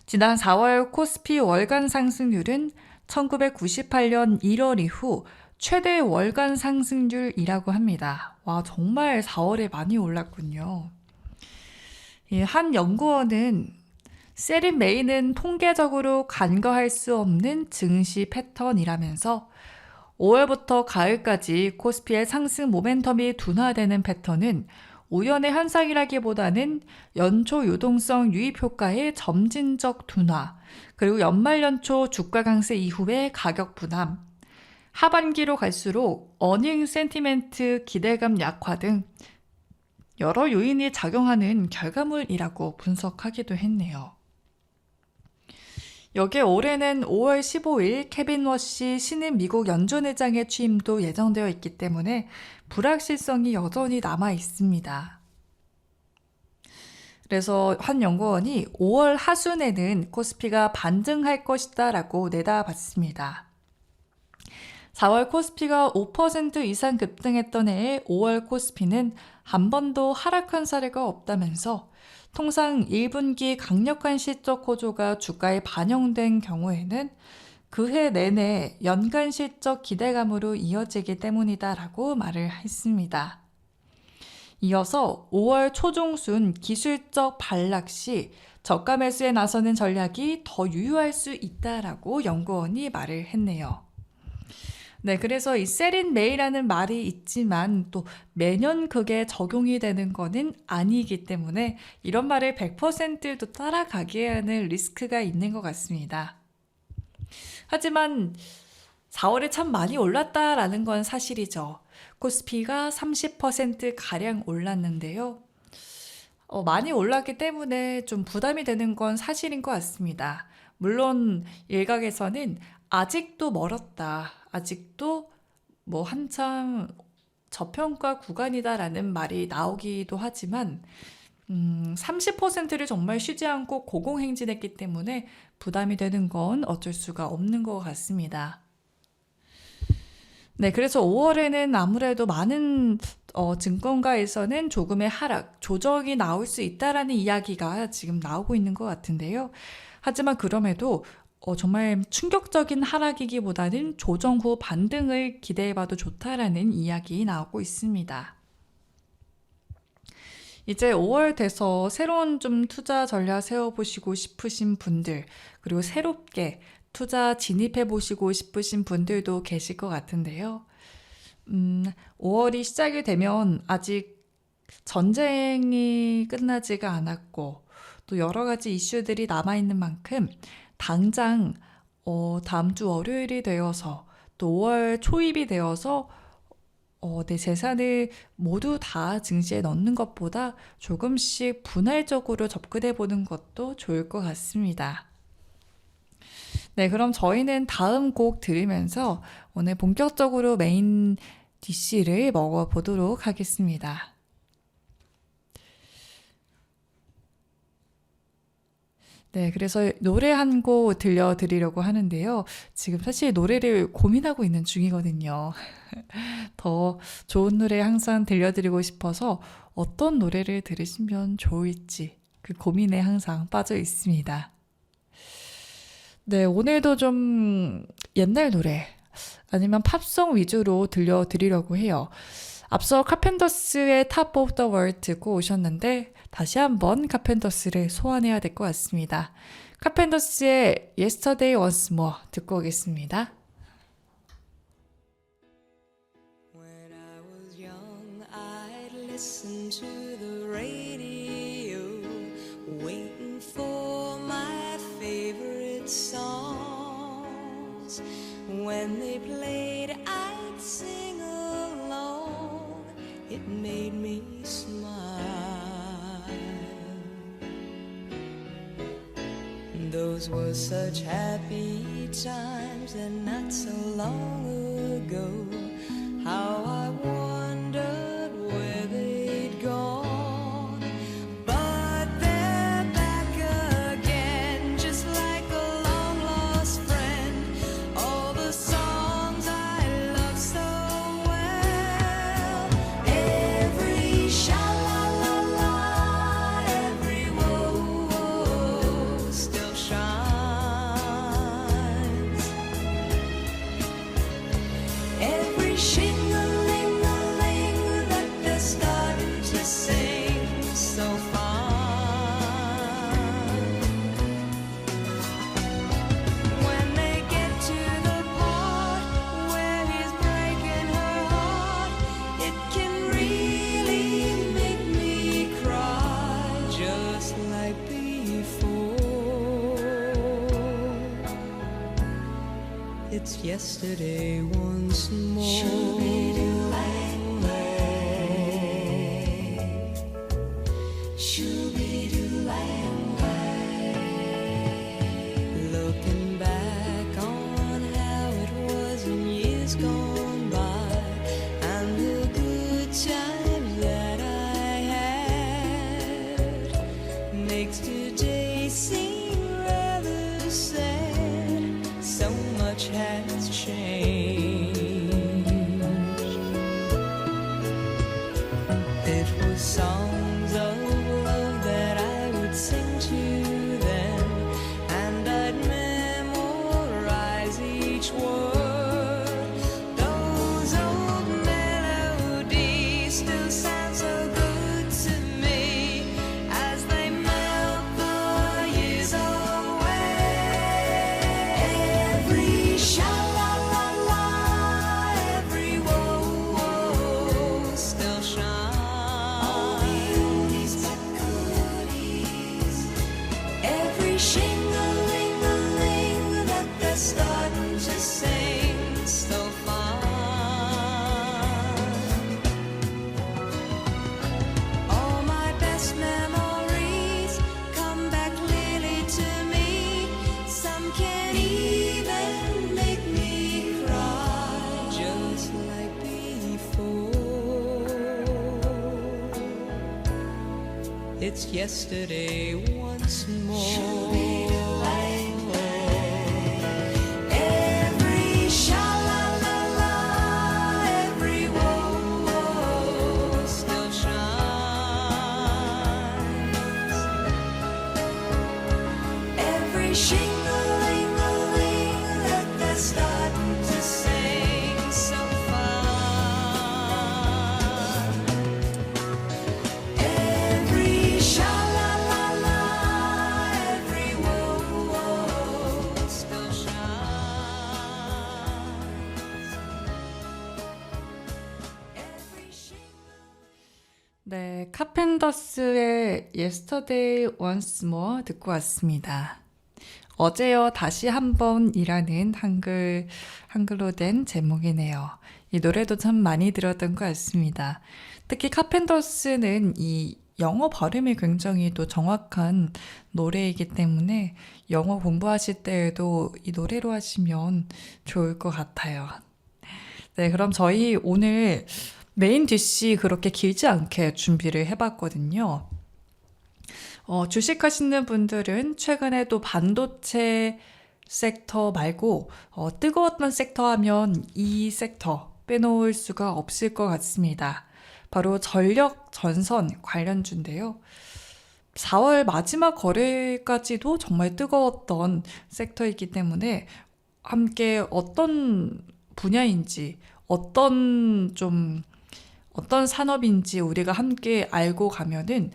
지난 4월 코스피 월간 상승률은 1998년 1월 이후 최대 월간 상승률이라고 합니다. 와, 정말 4월에 많이 올랐군요. 한 연구원은 세린 메이는 통계적으로 간과할 수 없는 증시 패턴이라면서 5월부터 가을까지 코스피의 상승 모멘텀이 둔화되는 패턴은 우연의 현상이라기보다는 연초 유동성 유입 효과의 점진적 둔화, 그리고 연말 연초 주가 강세 이후의 가격 부담, 하반기로 갈수록 어닝 센티멘트 기대감 약화 등 여러 요인이 작용하는 결과물이라고 분석하기도 했네요. 여기에 올해는 5월 15일 케빈 워시 신임 미국 연준의장의 취임도 예정되어 있기 때문에 불확실성이 여전히 남아 있습니다. 그래서 한 연구원이 5월 하순에는 코스피가 반등할 것이다 라고 내다봤습니다. 4월 코스피가 5% 이상 급등했던 해에 5월 코스피는 한 번도 하락한 사례가 없다면서 통상 1분기 강력한 실적 호조가 주가에 반영된 경우에는 그 해 내내 연간 실적 기대감으로 이어지기 때문이다라고 말을 했습니다. 이어서 5월 초중순 기술적 반락 시 저가 매수에 나서는 전략이 더 유효할 수 있다라고 연구원이 말을 했네요. 네, 그래서 이 세린 메이라는 말이 있지만 또 매년 그게 적용이 되는 거는 아니기 때문에 이런 말을 100%도 따라가게 하는 리스크가 있는 것 같습니다. 하지만 4월에 참 많이 올랐다라는 건 사실이죠. 코스피가 30%가량 올랐는데요. 많이 올랐기 때문에 좀 부담이 되는 건 사실인 것 같습니다. 물론 일각에서는 아직도 멀었다. 아직도 뭐 한참 저평가 구간이다라는 말이 나오기도 하지만 30%를 정말 쉬지 않고 고공행진했기 때문에 부담이 되는 건 어쩔 수가 없는 것 같습니다. 네, 그래서 5월에는 아무래도 많은 증권가에서는 조금의 하락, 조정이 나올 수 있다라는 이야기가 지금 나오고 있는 것 같은데요. 하지만 그럼에도 정말 충격적인 하락이기보다는 조정 후 반등을 기대해봐도 좋다라는 이야기 나오고 있습니다. 이제 5월 돼서 새로운 좀 투자 전략 세워보시고 싶으신 분들, 그리고 새롭게 투자 진입해보시고 싶으신 분들도 계실 것 같은데요. 5월이 시작이 되면 아직 전쟁이 끝나지가 않았고 또 여러 가지 이슈들이 남아있는 만큼 당장 다음 주 월요일이 되어서 또 5월 초입이 되어서 내 재산을 모두 다 증시에 넣는 것보다 조금씩 분할적으로 접근해 보는 것도 좋을 것 같습니다. 네, 그럼 저희는 다음 곡 들으면서 오늘 본격적으로 메인 디쉬를 먹어보도록 하겠습니다. 네, 그래서 노래 한 곡 들려드리려고 하는데요. 지금 사실 노래를 고민하고 있는 중이거든요. 더 좋은 노래 항상 들려드리고 싶어서 어떤 노래를 들으시면 좋을지 그 고민에 항상 빠져 있습니다. 네, 오늘도 좀 옛날 노래 아니면 팝송 위주로 들려드리려고 해요. 앞서 카펜터스의 Top of the World 듣고 오셨는데 다시 한번 카펜터스를 소환해야 될 것 같습니다. 카펜터스의 Yesterday Once More 듣고 오겠습니다. When I was young, I'd listen to the radio, waiting for my favorite songs. When they played, I'd sing along. It made me smile. Those were such happy times and not so long ago. How I wondered where they'd gone. But they're back again, just like a long lost friend. All the songs I love so well. Every sha-la-la-la, every woe still shines. Every shing-a-ling-a-ling that they're starting to sing so fine. When they get to the part where he's breaking her heart, it can really make me cry, just like before. It's yesterday once more. Looking back on how it was in years gone by, and the good times that I had, makes today seem rather sad. So much has changed. It was songs of love that I would sing to them, and I'd memorize each word. Those old melodies still sound so good to me as they melt the years away. Every sha-la-la-la, every woe still shines. All the oldies but goodies. Every shing-a-ling-a-ling that they're starting to sing so fine. All my best memories come back clearly to me. Some can even make me cry, just like before. It's yesterday once more. Every sha-la-la-la, every woe still shines. Every shing-a-ling-a-ling that they're starting to sing so fine. Every sha-la-la-la, every woe still shines. Every 네, 카펜터스의 Yesterday Once More 듣고 왔습니다. 어제요 다시 한번이라는 한글로 된 제목이네요. 이 노래도 참 많이 들었던 것 같습니다. 특히 카펜터스는 이 영어 발음이 굉장히 또 정확한 노래이기 때문에 영어 공부하실 때에도 이 노래로 하시면 좋을 것 같아요. 네, 그럼 저희 오늘 메인 디시 그렇게 길지 않게 준비를 해봤거든요. 주식하시는 분들은 최근에 또 반도체 섹터 말고 뜨거웠던 섹터 하면 이 섹터 빼놓을 수가 없을 것 같습니다. 바로 전력 전선 관련주인데요. 4월 마지막 거래까지도 정말 뜨거웠던 섹터이기 때문에 함께 어떤 분야인지 어떤 산업인지 우리가 함께 알고 가면은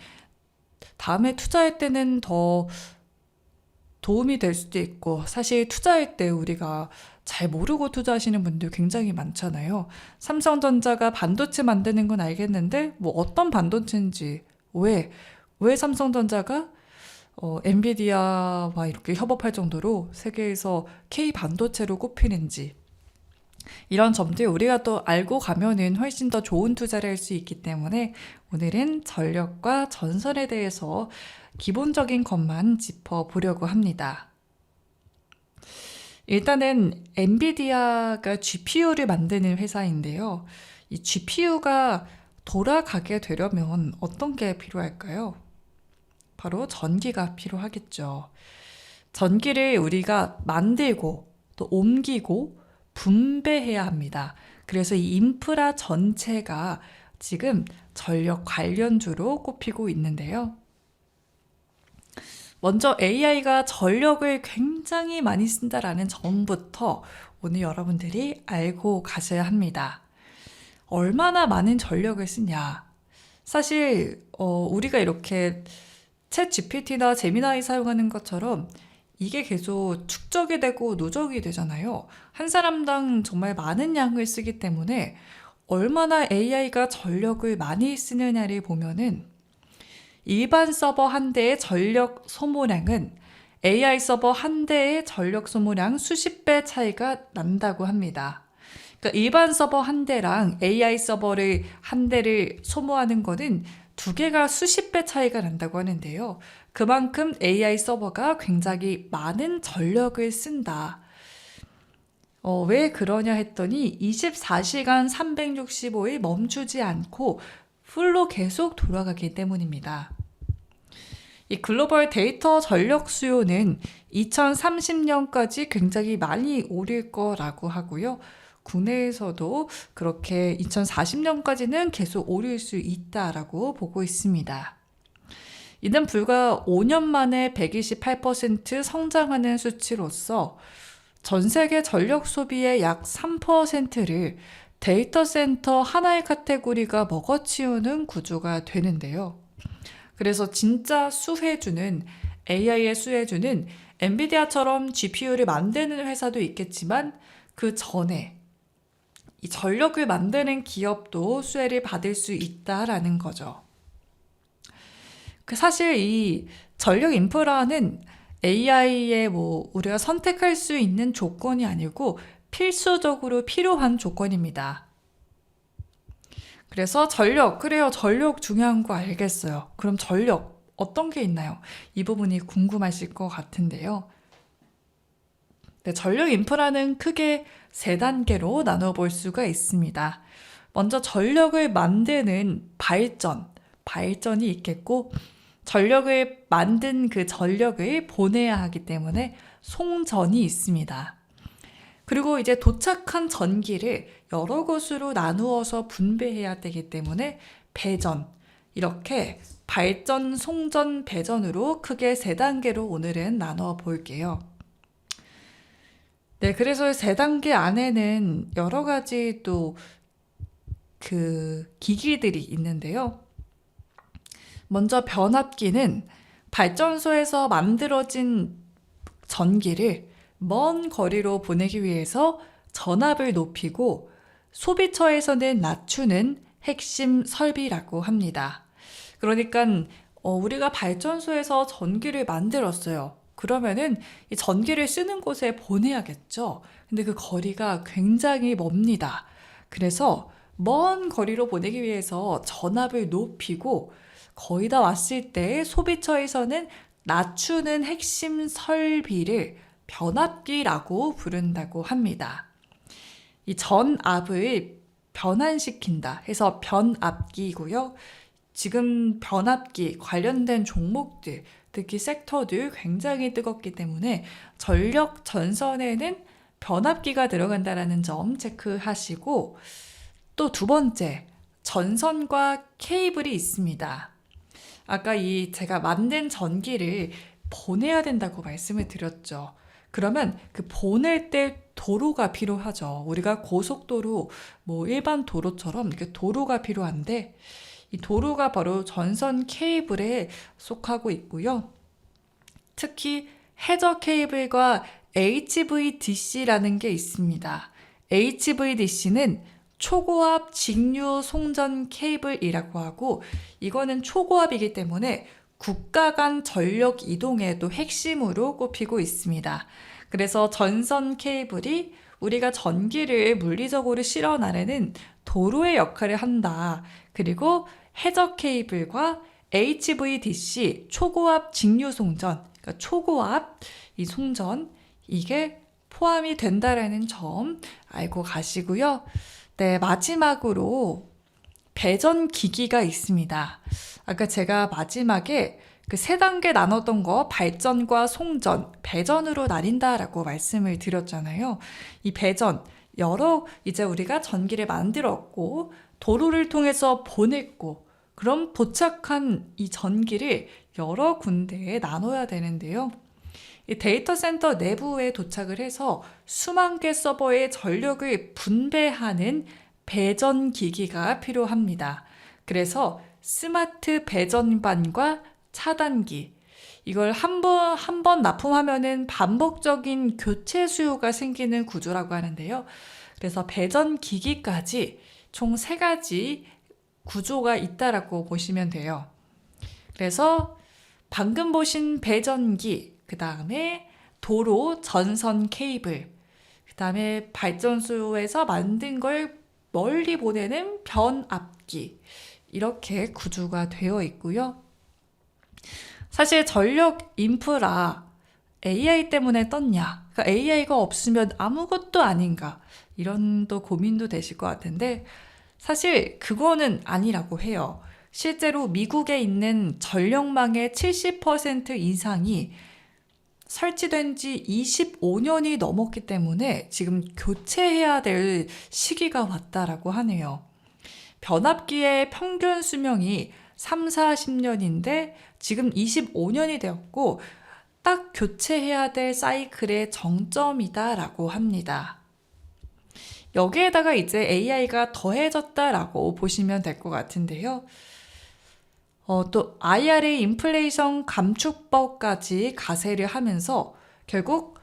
다음에 투자할 때는 더 도움이 될 수도 있고, 사실 투자할 때 우리가 잘 모르고 투자하시는 분들 굉장히 많잖아요. 삼성전자가 반도체 만드는 건 알겠는데 뭐 어떤 반도체인지, 왜 삼성전자가 엔비디아와 이렇게 협업할 정도로 세계에서 K 반도체로 꼽히는지, 이런 점들 우리가 또 알고 가면은 훨씬 더 좋은 투자를 할 수 있기 때문에 오늘은 전력과 전선에 대해서 기본적인 것만 짚어보려고 합니다. 일단은 엔비디아가 GPU를 만드는 회사인데요. 이 GPU가 돌아가게 되려면 어떤 게 필요할까요? 바로 전기가 필요하겠죠. 전기를 우리가 만들고 또 옮기고 분배해야 합니다. 그래서 이 인프라 전체가 지금 전력 관련주로 꼽히고 있는데요. 먼저 AI가 전력을 굉장히 많이 쓴다라는 점부터 오늘 여러분들이 알고 가셔야 합니다. 얼마나 많은 전력을 쓰냐? 사실 우리가 이렇게 챗 GPT나 제미나이 사용하는 것처럼 이게 계속 축적이 되고 누적이 되잖아요. 한 사람당 정말 많은 양을 쓰기 때문에 얼마나 AI가 전력을 많이 쓰느냐를 보면은 일반 서버 한 대의 전력 소모량은 AI 서버 한 대의 전력 소모량 수십 배 차이가 난다고 합니다. 그러니까 일반 서버 한 대랑 AI 서버를 한 대를 소모하는 거는 두 개가 수십 배 차이가 난다고 하는데요. 그만큼 AI 서버가 굉장히 많은 전력을 쓴다. 왜 그러냐 했더니 24시간 365일 멈추지 않고 풀로 계속 돌아가기 때문입니다. 이 글로벌 데이터 전력 수요는 2030년까지 굉장히 많이 오를 거라고 하고요. 국내에서도 그렇게 2040년까지는 계속 오를 수 있다라고 보고 있습니다. 이는 불과 5년 만에 128% 성장하는 수치로서 전 세계 전력 소비의 약 3%를 데이터 센터 하나의 카테고리가 먹어치우는 구조가 되는데요. 그래서 진짜 수혜주는 AI의 수혜주는 엔비디아처럼 GPU를 만드는 회사도 있겠지만 그 전에 이 전력을 만드는 기업도 수혜를 받을 수 있다라는 거죠. 사실 이 전력 인프라는 AI의 우리가 선택할 수 있는 조건이 아니고 필수적으로 필요한 조건입니다. 그래서 그래요. 전력 중요한 거 알겠어요. 그럼 전력 어떤 게 있나요? 이 부분이 궁금하실 것 같은데요. 네, 전력 인프라는 크게 세 단계로 나눠볼 수가 있습니다. 먼저 전력을 만드는 발전이 있겠고, 전력을 만든 그 전력을 보내야 하기 때문에 송전이 있습니다. 그리고 이제 도착한 전기를 여러 곳으로 나누어서 분배해야 되기 때문에 배전, 이렇게 발전, 송전, 배전으로 크게 세 단계로 오늘은 나눠 볼게요. 네, 그래서 세 단계 안에는 여러 가지 또 그 기기들이 있는데요. 먼저 변압기는 발전소에서 만들어진 전기를 먼 거리로 보내기 위해서 전압을 높이고 소비처에서는 낮추는 핵심 설비라고 합니다. 그러니까 우리가 발전소에서 전기를 만들었어요. 그러면은 이 전기를 쓰는 곳에 보내야겠죠. 근데 그 거리가 굉장히 멉니다. 그래서 먼 거리로 보내기 위해서 전압을 높이고 거의 다 왔을 때 소비처에서는 낮추는 핵심 설비를 변압기라고 부른다고 합니다. 이 전압을 변환시킨다 해서 변압기고요. 지금 변압기 관련된 종목들, 특히 섹터들 굉장히 뜨겁기 때문에 전력 전선에는 변압기가 들어간다는 점 체크하시고, 또 두 번째, 전선과 케이블이 있습니다. 아까 제가 만든 전기를 보내야 된다고 말씀을 드렸죠. 그러면 그 보낼 때 도로가 필요하죠. 우리가 고속도로, 일반 도로처럼 이렇게 도로가 필요한데, 이 도로가 바로 전선 케이블에 속하고 있고요. 특히 해저 케이블과 HVDC라는 게 있습니다. HVDC는 초고압 직류 송전 케이블이라고 하고, 이거는 초고압이기 때문에 국가 간 전력 이동에도 핵심으로 꼽히고 있습니다. 그래서 전선 케이블이 우리가 전기를 물리적으로 실어나르는 도로의 역할을 한다. 그리고 해저 케이블과 HVDC 초고압 직류 송전, 그러니까 초고압 이 송전 이게 포함이 된다라는 점 알고 가시고요. 네, 마지막으로 배전 기기가 있습니다. 아까 제가 마지막에 그 세 단계 나눴던 거 발전과 송전, 배전으로 나뉜다라고 말씀을 드렸잖아요. 이 배전, 이제 우리가 전기를 만들었고 도로를 통해서 보냈고 그럼 도착한 이 전기를 여러 군데에 나눠야 되는데요. 이 데이터 센터 내부에 도착을 해서 수만 개 서버의 전력을 분배하는 배전 기기가 필요합니다. 그래서 스마트 배전반과 차단기, 이걸 한 번 납품하면은 반복적인 교체 수요가 생기는 구조라고 하는데요. 그래서 배전 기기까지 총 3가지 구조가 있다라고 보시면 돼요. 그래서 방금 보신 배전기, 그 다음에 도로 전선 케이블, 그 다음에 발전소에서 만든 걸 멀리 보내는 변압기, 이렇게 구조가 되어 있고요. 사실 전력 인프라 AI 때문에 떴냐? 그러니까 AI가 없으면 아무것도 아닌가? 이런 또 고민도 되실 것 같은데 사실 그거는 아니라고 해요. 실제로 미국에 있는 전력망의 70% 이상이 설치된 지 25년이 넘었기 때문에 지금 교체해야 될 시기가 왔다라고 하네요. 변압기의 평균 수명이 30-40년인데 지금 25년이 되었고 딱 교체해야 될 사이클의 정점이다라고 합니다. 여기에다가 이제 AI가 더해졌다라고 보시면 될 것 같은데요. 또 IRA 인플레이션 감축법까지 가세를 하면서 결국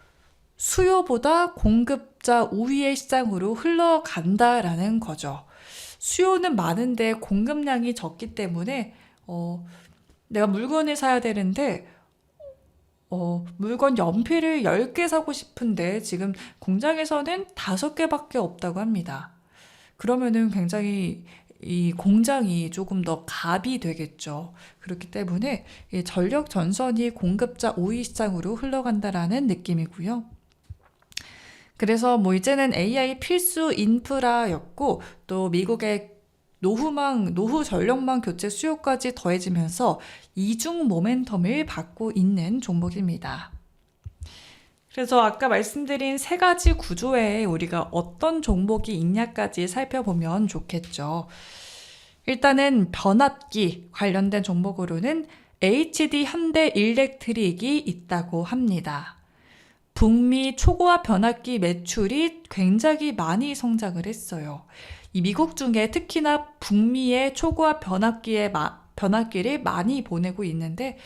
수요보다 공급자 우위의 시장으로 흘러간다라는 거죠. 수요는 많은데 공급량이 적기 때문에 내가 물건을 사야 되는데 물건 연필을 10개 사고 싶은데 지금 공장에서는 5개밖에 없다고 합니다. 그러면은 굉장히 이 공장이 조금 더 갑이 되겠죠. 그렇기 때문에 이 전력 전선이 공급자 우위 시장으로 흘러간다라는 느낌이고요. 그래서 이제는 AI 필수 인프라였고 또 미국의 노후 전력망 교체 수요까지 더해지면서 이중 모멘텀을 받고 있는 종목입니다. 그래서 아까 말씀드린 3가지 구조에 우리가 어떤 종목이 있냐까지 살펴보면 좋겠죠. 일단은 변압기 관련된 종목으로는 HD 현대 일렉트릭이 있다고 합니다. 북미 초고압 변압기 매출이 굉장히 많이 성장을 했어요. 이 미국 중에 특히나 북미의 초고압 변압기를 많이 보내고 있는데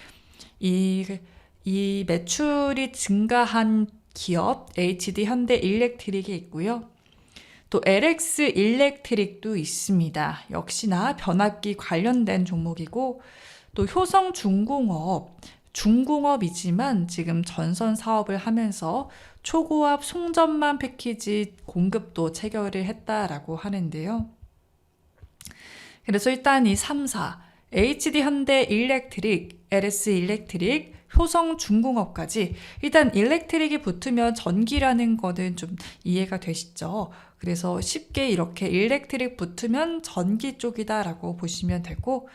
이 매출이 증가한 기업 HD 현대 일렉트릭이 있고요. 또 LX 일렉트릭도 있습니다. 역시나 변압기 관련된 종목이고 또 효성 중공업이지만 지금 전선 사업을 하면서 초고압 송전망 패키지 공급도 체결을 했다라고 하는데요. 그래서 일단 이 3사 HD 현대 일렉트릭, LS 일렉트릭, 효성 중공업까지 일단 일렉트릭이 붙으면 전기라는 거는 좀 이해가 되시죠? 그래서 쉽게 이렇게 일렉트릭 붙으면 전기 쪽이다라고 보시면 되고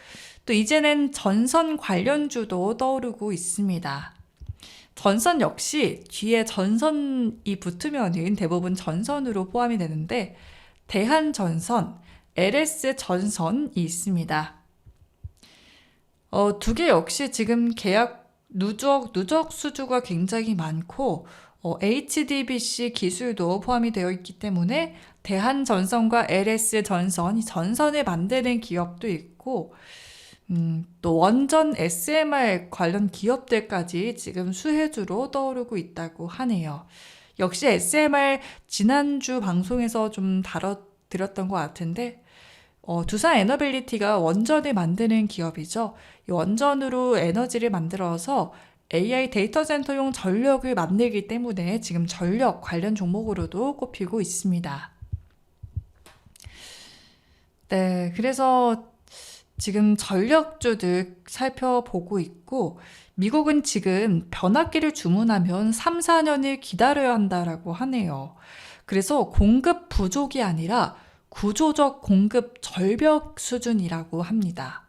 또 이제는 전선 관련주도 떠오르고 있습니다. 전선 역시 뒤에 전선이 붙으면은 대부분 전선으로 포함이 되는데 대한전선, LS전선이 있습니다. 2개 역시 지금 계약 누적 수주가 굉장히 많고 HDBC 기술도 포함이 되어 있기 때문에 대한전선과 LS전선, 이 전선을 만드는 기업도 있고 또 원전 SMR 관련 기업들까지 지금 수혜주로 떠오르고 있다고 하네요. 역시 SMR 지난주 방송에서 좀 다뤄드렸던 것 같은데 두산 에너빌리티가 원전을 만드는 기업이죠. 이 원전으로 에너지를 만들어서 AI 데이터 센터용 전력을 만들기 때문에 지금 전력 관련 종목으로도 꼽히고 있습니다. 네, 그래서 지금 전력주들 살펴보고 있고, 미국은 지금 변압기를 주문하면 3, 4년을 기다려야 한다라고 하네요. 그래서 공급 부족이 아니라 구조적 공급 절벽 수준이라고 합니다.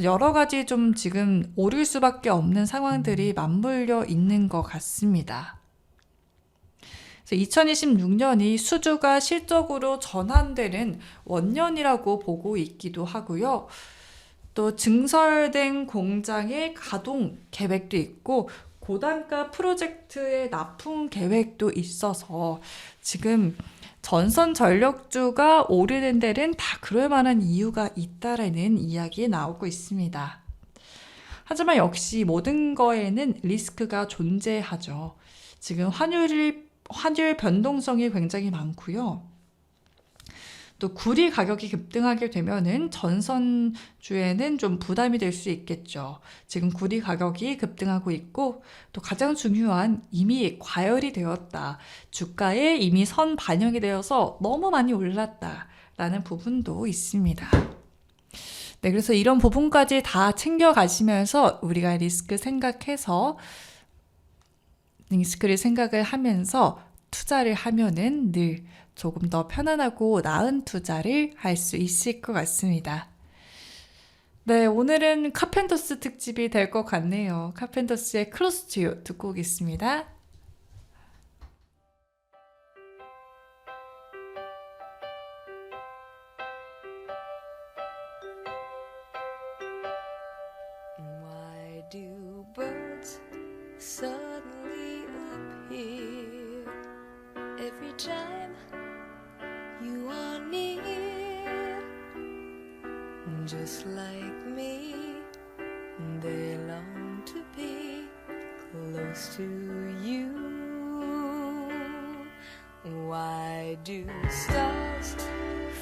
여러 가지 좀 지금 오를 수밖에 없는 상황들이 맞물려 있는 것 같습니다. 2026년이 수주가 실적으로 전환되는 원년이라고 보고 있기도 하고요. 또 증설된 공장의 가동 계획도 있고 고단가 프로젝트의 납품 계획도 있어서 지금 전선 전력주가 오르는 데는 다 그럴 만한 이유가 있다라는 이야기 나오고 있습니다. 하지만 역시 모든 거에는 리스크가 존재하죠. 지금 환율 변동성이 굉장히 많고요. 또 구리 가격이 급등하게 되면은 전선주에는 좀 부담이 될 수 있겠죠. 지금 구리 가격이 급등하고 있고 또 가장 중요한 이미 과열이 되었다. 주가에 이미 선 반영이 되어서 너무 많이 올랐다라는 부분도 있습니다. 네, 그래서 이런 부분까지 다 챙겨가시면서 우리가 리스크를 생각을 하면서 투자를 하면은 늘 조금 더 편안하고 나은 투자를 할 수 있을 것 같습니다. 네, 오늘은 카펜터스 특집이 될 것 같네요. 카펜터스의 Close to You 듣고 오겠습니다. Why do birds suddenly appear every time you are near? Just like me, they long to be close to you. Why do stars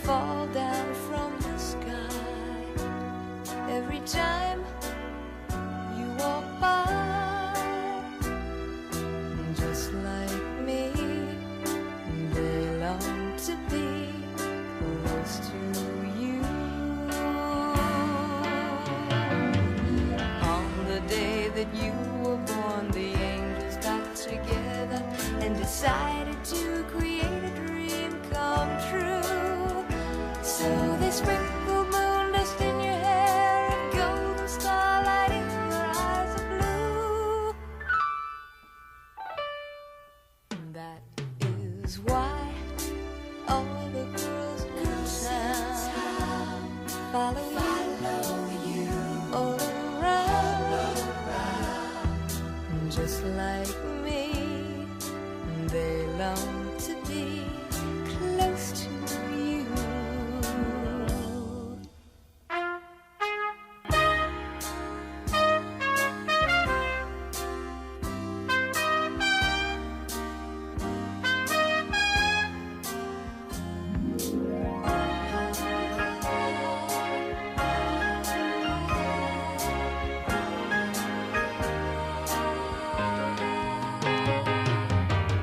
fall down from the sky every time you walk by? Just like me, they long to be close to you. On the day that you were born, the angels got together and decided to create a dream come true. So they sprinkled moon dust in your hair and golden starlight in your eyes of blue. That is why all the girls in town follow you all around. Just like me, they long to be close to you.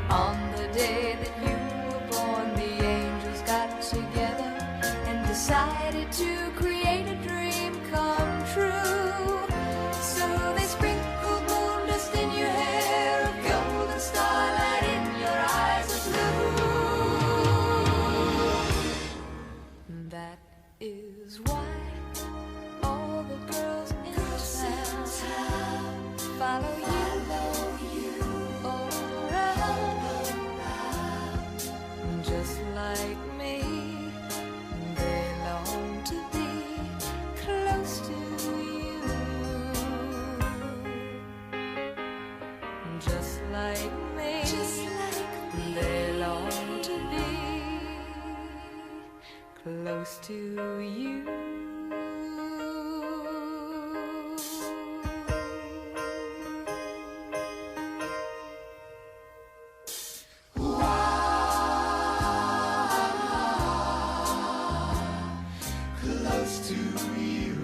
On the day that you were born, the angels got together and decided to create a dream come true. So they sprinkled moon dust in your hair, a golden starlight in your eyes of blue. That is why all the girls in town follow you all around. Just like me, they long to be close to you. Just like me, they long to be close to you. Close to you.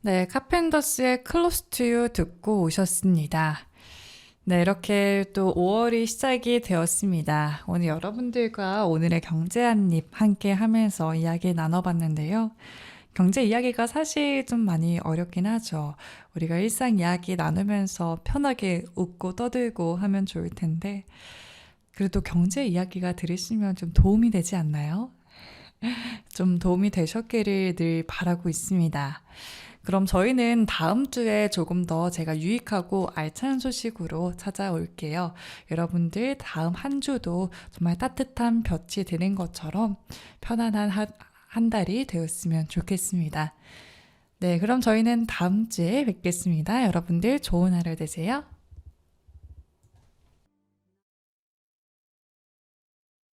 네, 카펜터스의 Close to You 듣고 오셨습니다. 네, 이렇게 또 5월이 시작이 되었습니다. 오늘 여러분들과 오늘의 경제 한입 함께 하면서 이야기 나눠봤는데요. 경제 이야기가 사실 좀 많이 어렵긴 하죠. 우리가 일상 이야기 나누면서 편하게 웃고 떠들고 하면 좋을 텐데, 그래도 경제 이야기가 들으시면 좀 도움이 되지 않나요? 좀 도움이 되셨기를 늘 바라고 있습니다. 그럼 저희는 다음 주에 조금 더 제가 유익하고 알찬 소식으로 찾아올게요. 여러분들 다음 한 주도 정말 따뜻한 볕이 드는 것처럼 편안한 한 달이 되었으면 좋겠습니다. 네, 그럼 저희는 다음 주에 뵙겠습니다. 여러분들 좋은 하루 되세요.